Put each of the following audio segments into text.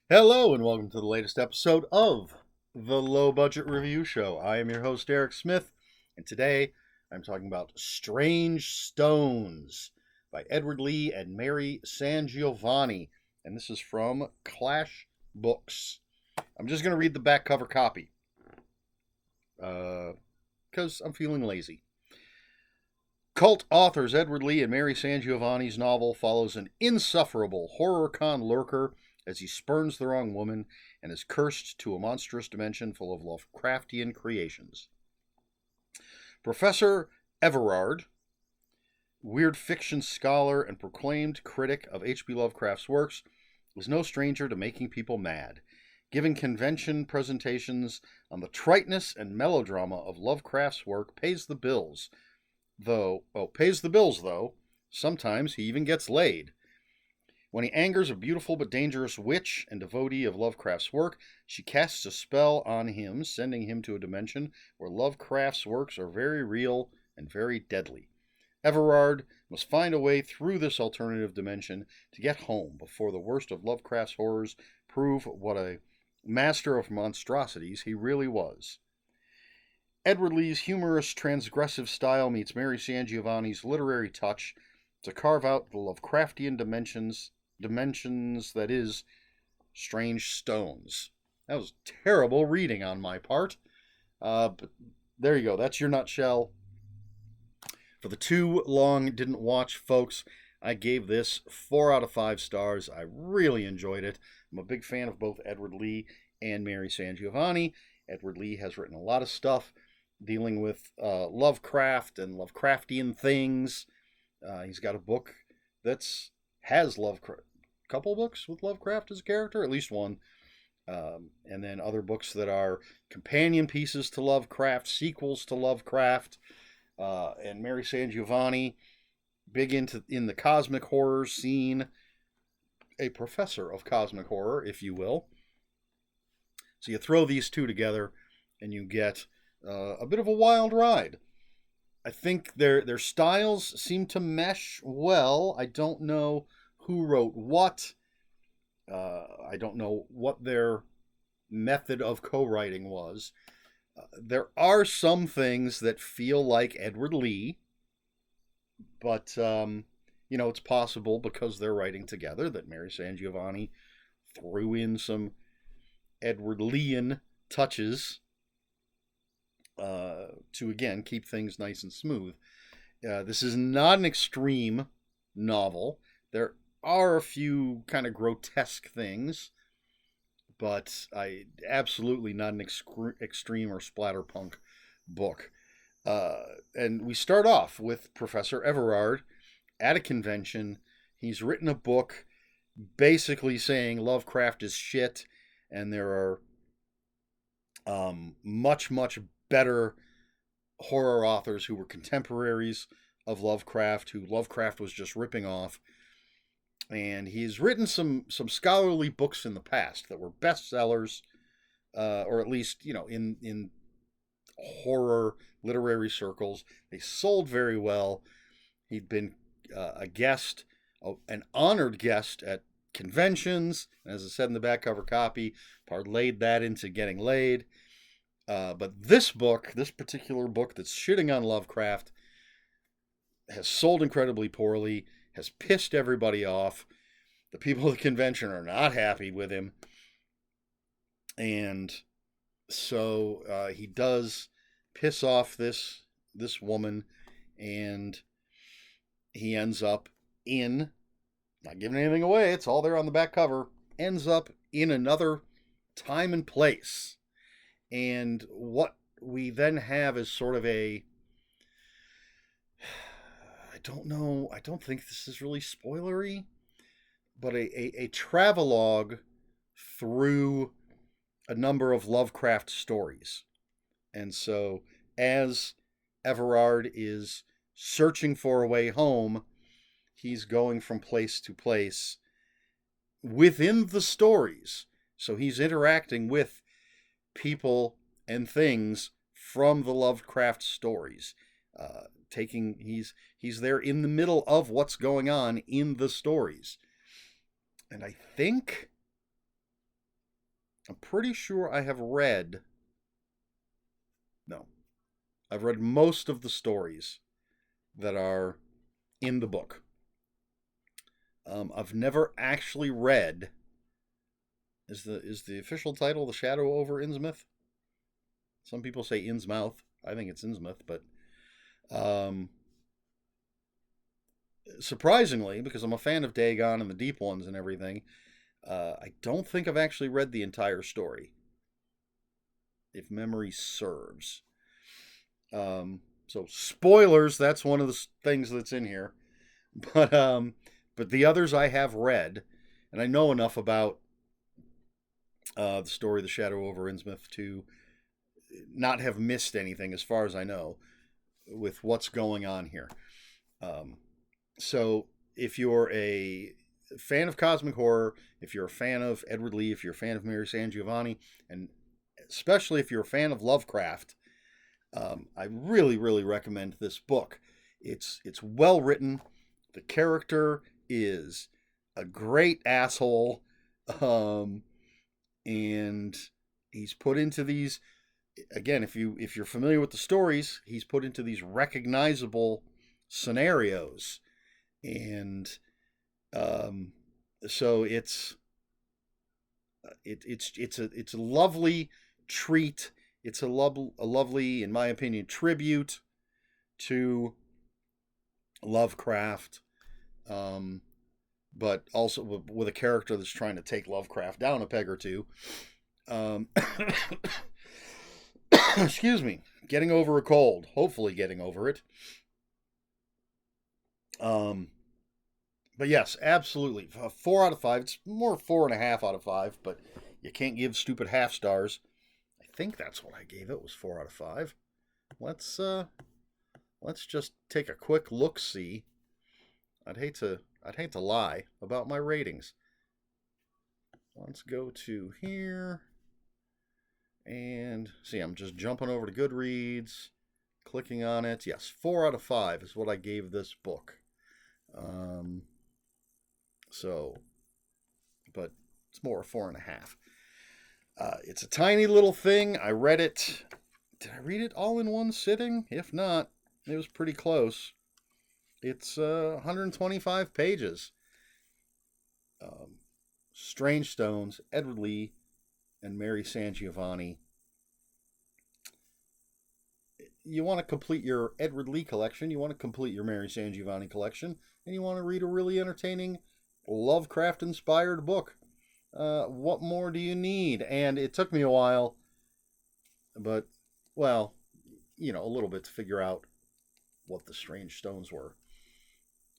Hello, and welcome to the latest episode of the Low Budget Review Show. I am your host, Eric Smith, and today I'm talking about Strange Stones by Edward Lee and Mary SanGiovanni, and this is from Clash Books. I'm just going to read the back cover copy because I'm feeling lazy. Cult authors Edward Lee and Mary SanGiovanni's novel follows an insufferable horror con lurker as he spurns the wrong woman and is cursed to a monstrous dimension full of Lovecraftian creations. Professor Everard, weird fiction scholar and proclaimed critic of H.P. Lovecraft's works, is no stranger to making people mad, giving convention presentations on the triteness and melodrama of Lovecraft's work pays the bills, though sometimes he even gets laid. When he angers a beautiful but dangerous witch and devotee of Lovecraft's work, she casts a spell on him, sending him to a dimension where Lovecraft's works are very real and very deadly. Everard must find a way through this alternative dimension to get home before the worst of Lovecraft's horrors prove what a master of monstrosities he really was. Edward Lee's humorous, transgressive style meets Mary SanGiovanni's literary touch to carve out the Lovecraftian dimensions that is Strange Stones. That was terrible reading on my part. But there you go. That's your nutshell. For the too long didn't watch folks, I gave this 4 out of 5 stars. I really enjoyed it. I'm a big fan of both Edward Lee and Mary SanGiovanni. Edward Lee has written a lot of stuff dealing with Lovecraft and Lovecraftian things. He's got a book has Lovecraft, a couple books with Lovecraft as a character, at least one, and then other books that are companion pieces to Lovecraft, sequels to Lovecraft, and Mary SanGiovanni, big in the cosmic horror scene, a professor of cosmic horror, if you will. So you throw these two together, and you get a bit of a wild ride. I think their styles seem to mesh well. I don't know who wrote what. I don't know what their method of co-writing was. There are some things that feel like Edward Lee, but it's possible because they're writing together that Mary SanGiovanni threw in some Edward Leean touches to again keep things nice and smooth. This is not an extreme novel. There are a few kind of grotesque things, but absolutely not an extreme or splatterpunk book. And we start off with Professor Everard at a convention. He's written a book basically saying Lovecraft is shit, and there are much, much better horror authors who were contemporaries of Lovecraft, who Lovecraft was just ripping off. And he's written some scholarly books in the past that were bestsellers, or at least in horror literary circles. They sold very well. He'd been a guest, an honored guest at conventions, and as I said in the back cover copy, parlayed that into getting laid. But this particular book that's shitting on Lovecraft, has sold incredibly poorly, has pissed everybody off. The people at the convention are not happy with him. And so he does piss off this woman, and he ends up not giving anything away, it's all there on the back cover, ends up in another time and place. And what we then have is sort of I don't think this is really spoilery, but a travelogue through a number of Lovecraft stories. And so as Everard is searching for a way home, he's going from place to place within the stories. So he's interacting with people and things from the Lovecraft stories. He's there in the middle of what's going on in the stories. And I think pretty sure I have read... No. I've read most of the stories that are in the book. I've never actually read... Is the official title The Shadow over Innsmouth? Some people say Innsmouth. I think it's Innsmouth, but surprisingly, because I'm a fan of Dagon and the Deep Ones and everything, I don't think I've actually read the entire story, if memory serves. So spoilers, that's one of the things that's in here. But the others I have read, and I know enough about the story The Shadow over Innsmouth to not have missed anything, as far as I know, with what's going on here. So if you're a fan of cosmic horror, if you're a fan of Edward Lee, if you're a fan of Mary SanGiovanni, and especially if you're a fan of Lovecraft, I really, really recommend this book. It's well written. The character is a great asshole, and he's put into these. Again, if you're familiar with the stories, he's put into these recognizable scenarios, and so it's a lovely treat. It's a lovely, in my opinion, tribute to Lovecraft, but also with a character that's trying to take Lovecraft down a peg or two. Excuse me, getting over a cold. Hopefully getting over it. But yes, absolutely. 4 out of 5. It's more 4.5 out of 5, but you can't give stupid half stars. I think that's what I gave it, was 4 out of 5. Let's just take a quick look-see. I'd hate to lie about my ratings. Let's go to here. And see, I'm just jumping over to Goodreads, clicking on it. Yes, 4 out of 5 is what I gave this book. But it's more 4.5. It's a tiny little thing. I read it. Did I read it all in one sitting? If not, it was pretty close. It's 125 pages. Strange Stones, Edward Lee, and Mary SanGiovanni. You want to complete your Edward Lee collection, you want to complete your Mary SanGiovanni collection, and you want to read a really entertaining Lovecraft-inspired book. What more do you need? And it took me a while, but, well, a little bit to figure out what the Strange Stones were.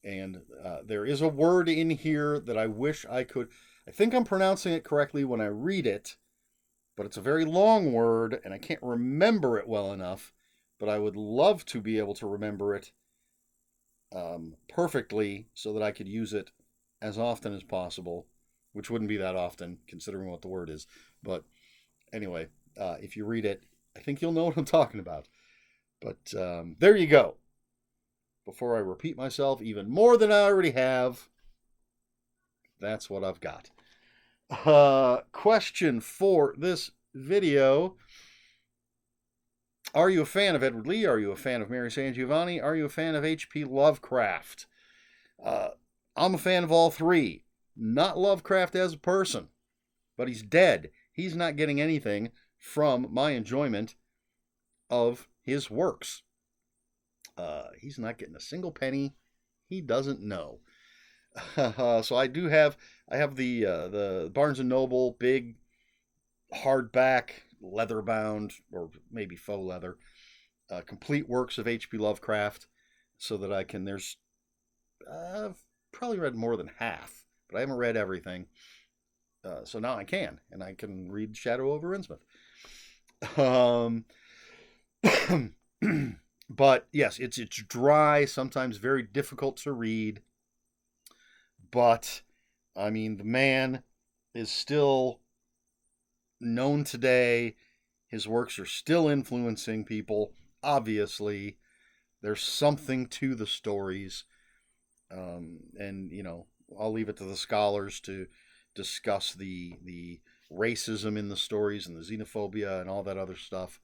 And there is a word in here that I wish I could... I think I'm pronouncing it correctly when I read it, but it's a very long word, and I can't remember it well enough, but I would love to be able to remember it perfectly so that I could use it as often as possible, which wouldn't be that often, considering what the word is. But anyway, if you read it, I think you'll know what I'm talking about. But there you go. Before I repeat myself even more than I already have, that's what I've got. Question for this video. Are you a fan of Edward Lee? Are you a fan of Mary SanGiovanni? Are you a fan of H.P. Lovecraft? I'm a fan of all three. Not Lovecraft as a person, but he's dead. He's not getting anything from my enjoyment of his works. He's not getting a single penny. He doesn't know. So I have the Barnes & Noble big hardback, leather-bound, or maybe faux leather, complete works of H.P. Lovecraft, so that I can, I've probably read more than half, but I haven't read everything. So now I can, and I can read Shadow over Innsmouth. But yes, it's dry, sometimes very difficult to read. But, I mean, the man is still known today. His works are still influencing people, obviously. There's something to the stories. And, I'll leave it to the scholars to discuss the racism in the stories and the xenophobia and all that other stuff.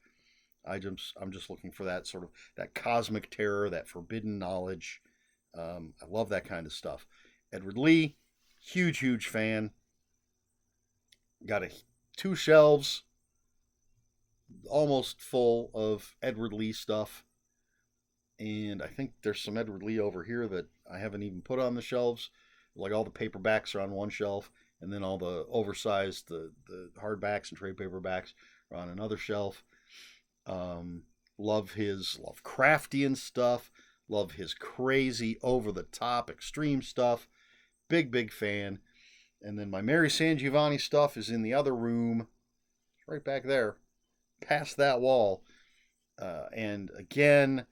I'm just looking for that sort of that cosmic terror, that forbidden knowledge. I love that kind of stuff. Edward Lee, huge fan. Got 2 shelves almost full of Edward Lee stuff. And I think there's some Edward Lee over here that I haven't even put on the shelves. Like all the paperbacks are on one shelf, and then all the oversized, the hardbacks and trade paperbacks are on another shelf. Love his Lovecraftian stuff. Love his crazy, over-the-top, extreme stuff. Big fan. And then my Mary SanGiovanni stuff is in the other room. Right back there. Past that wall. And again,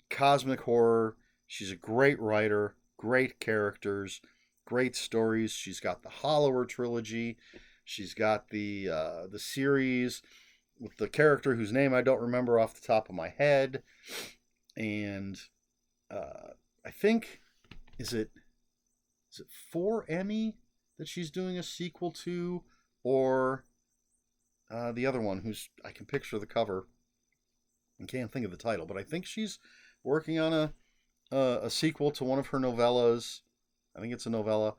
cosmic horror. She's a great writer. Great characters. Great stories. She's got the Hollower trilogy. She's got the series with the character whose name I don't remember off the top of my head. And I think, is it 4 Emmy that she's doing a sequel to, or the other one who's, I can picture the cover and can't think of the title, but I think she's working on a sequel to one of her novellas. I think it's a novella,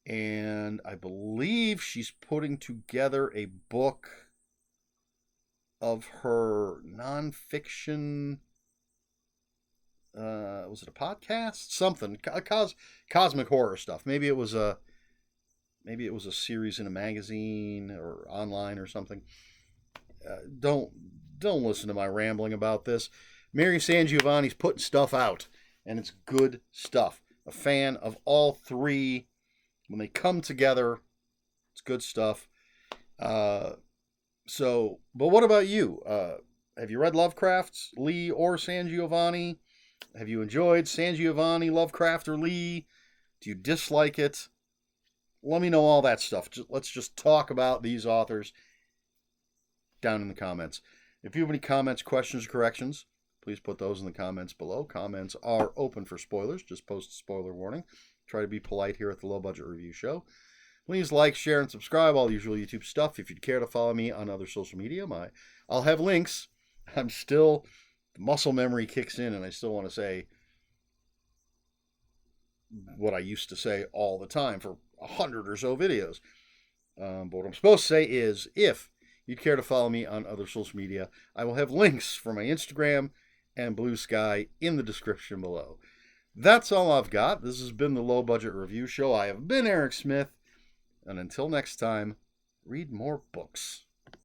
and I believe she's putting together a book of her nonfiction. Was it a podcast? Something cosmic horror stuff. Maybe it was a series in a magazine or online or something. Don't listen to my rambling about this. Mary SanGiovanni's putting stuff out, and it's good stuff. A fan of all 3. When they come together, it's good stuff. But what about you? Have you read Lovecraft, Lee, or SanGiovanni? Have you enjoyed SanGiovanni, Lovecraft, or Lee? Do you dislike it? Let me know all that stuff. Let's just talk about these authors down in the comments. If you have any comments, questions, or corrections, please put those in the comments below. Comments are open for spoilers. Just post a spoiler warning. Try to be polite here at the Low Budget Review Show. Please like, share, and subscribe. All the usual YouTube stuff. If you'd care to follow me on other social media, I'll have links. The muscle memory kicks in, and I still want to say what I used to say all the time for 100 or so videos. But what I'm supposed to say is, if you'd care to follow me on other social media, I will have links for my Instagram and Bluesky in the description below. That's all I've got. This has been the Low Budget Review Show. I have been Eric Smith, and until next time, read more books.